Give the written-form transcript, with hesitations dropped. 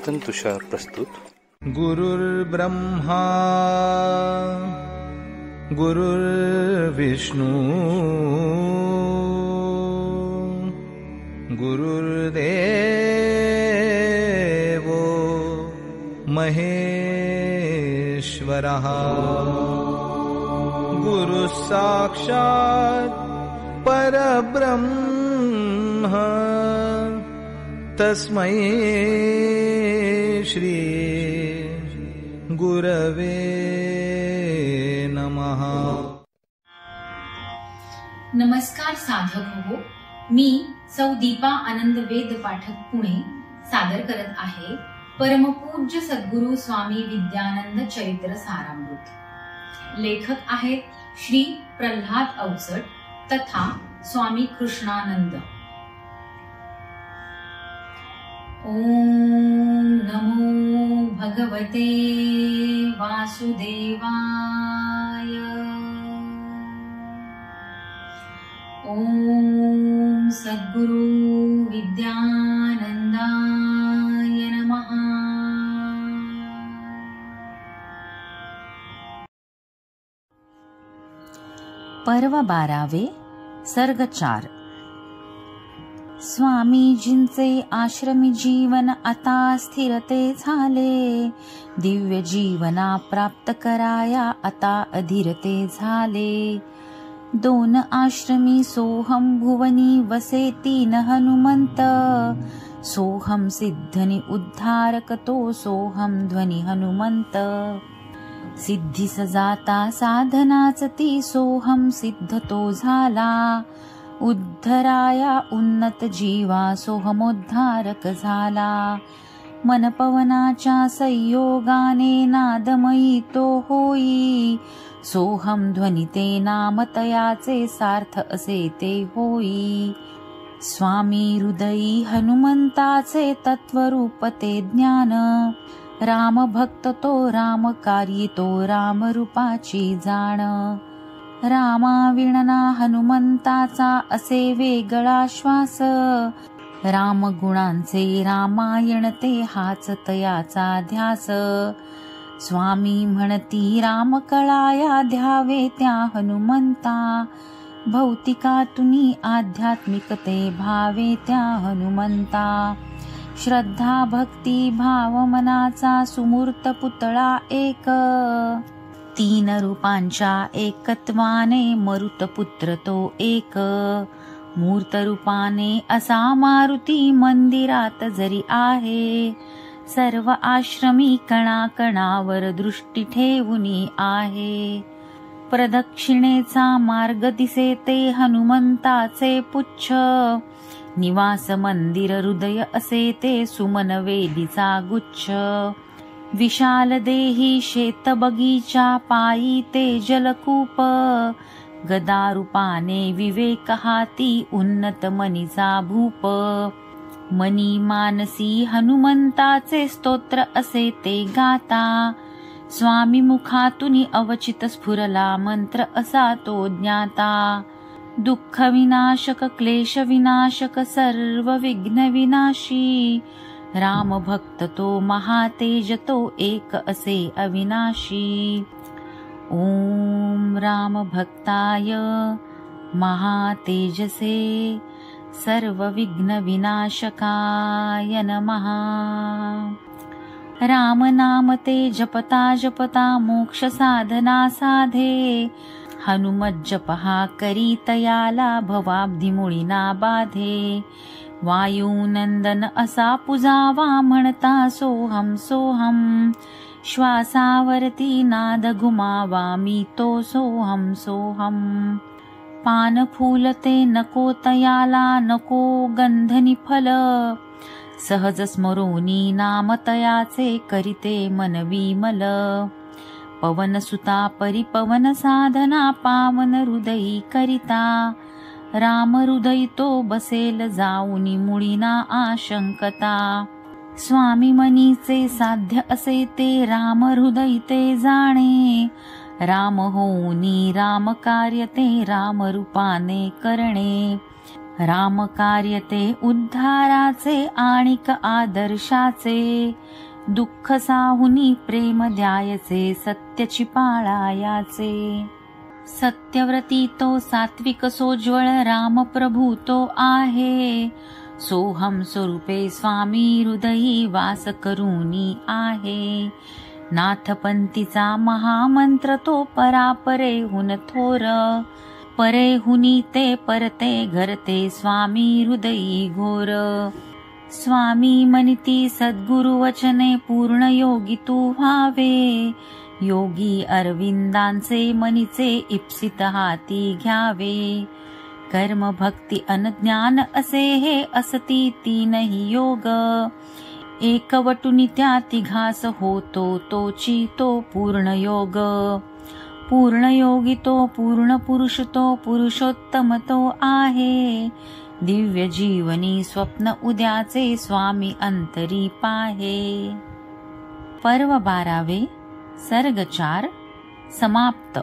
चिंतन तुषार प्रस्तुत. गुरुर्ब्रह्मा गुरुर्विष्णू गुरुर्देवो महेश्वरः गुरुः साक्षात् परब्रह्म तस्मै श्री गुरवे नमः. नमस्कार साधक हो, मी सौ दीपा आनंद वेद पाठक पुणे सादर करत आहे परमपूज्य सद्गुरु स्वामी विद्यानंद चरित्र सारामृत. लेखक आहेत श्री प्रल्हाद अवचट तथा स्वामी कृष्णानंद. ओम नमो भगवते वासुदेवाय. ओम सद्गुरु विद्यानंदाय नमः. पर्व 12 सर्ग 4. स्वामीजींचे आश्रमी जीवन आता स्थिरते झाले. दिव्य जीवना प्राप्त कराया आता अधीरते झाले. 2 आश्रमी सोहम भुवनी वसे 3 हनुमंत. सोहम सिद्धनी उद्धारक तो सोहम ध्वनी हनुमंत. सिद्धी सजाता साधनाच ती सोहम सिद्ध तो झाला. उद्धराया उन्नत जीवा सोहमोद्धारक झाला. मन पवनाच्या संयोगाने नादमयी तो होई. सोहम ध्वनी ते नाम तयाचे सार्थ असे ते होई. स्वामी हृदयी हनुमंताचे तत्वरूप ते ज्ञान. राम भक्त तो राम कार्य तो राम रूपाची जाण. रामा विणना हनुमंताचा असे वेगळा श्वास. राम गुणांचे रामायण ते हाच तयाचा ध्यास. स्वामी म्हणती राम कळाया ध्यावे त्या हनुमंता. भौतिकातुनी आध्यात्मिकते भावे त्या हनुमंता. श्रद्धा भक्ती भाव मनाचा सुमूर्त पुतळा एक. 3 रूपांच्या एकत्वाने मरुत पुत्र तो एक. मूर्त रूपाने असा मारुती मंदिरात जरी आहे. सर्व आश्रमी कणाकणावर दृष्टी ठेवूनी आहे. प्रदक्षिणेचा मार्ग दिसे ते हनुमंताचे पुच्छ. निवास मंदिर हृदय असे ते सुमन वेदीचा गुच्छ. विशाल देही शेत बगीचा पायी ते जलकूप. गदा रूपाने विवेक हाती उन्नत मनीचा भूप. मनी मानसी हनुमंताचे स्तोत्र असे ते गाता. स्वामी मुखातून अवचित स्फुरला मंत्र असा तो ज्ञाता. दुःख विनाशक क्लेश विनाशक सर्व विघ्न विनाशी. राम भक्त तो महातेज तो एक असे अविनाशी. ओम राम भक्ताय महातेजसे सर्व विघ्न विनाशकाय नमः. राम नाम ते जपता जपता मोक्ष साधना साधे. हनुमत जप हा करी तयाला भवाब्धी मुळीना बाधे. वायुनंदन असा पुजावा म्हणता सोहम सोहम. श्वासावरती नाद घुमावा मी तो सोहम सोहम. पान फूलते नको तयाला नको गंधनी फल. सहज स्मरोनी नाम तयाचे करिते मन विमल. पवन सुता परिपवन साधना पावन हृदयी करिता. राम हृदय तो बसेल जाऊनी मुळीना आशंकता. स्वामी मनीचे साध्य असे ते राम हृदय ते जाणे. राम होऊनी राम कार्य ते राम रूपाने करणे. राम कार्यते उद्धाराचे आणिक आदर्शाचे, दुःख साहुनी प्रेम द्यायचे सत्यची पाळायाचे. सत्यव्रती तो सात्विक सोज्वळ राम प्रभू तो आहे, सोहम स्वरूपे स्वामी हृदयी वास करूनी आहे. नाथपंथीचा महामंत्र तो परापरे हुन थोर, परे हुनी ते परते घरते स्वामी हृदयी घोर. स्वामी म्हणती सद्गुरु वचने पूर्ण योगी तू व्हावे, योगी अरविंदांचे मनीचे इप्सित हाती घ्यावे. कर्म भक्ती अनज्ञान असे हे असती तीनही योग, एकवटुनी त्या तिघास होतो तोची तो पूर्ण योग. पूर्ण योगी तो पूर्ण पुरुष तो पुरुषोत्तम तो आहे, दिव्य जीवनी स्वप्न उद्याचे स्वामी अंतरी पाहे. पर्व 12 सर्ग 4 समाप्त.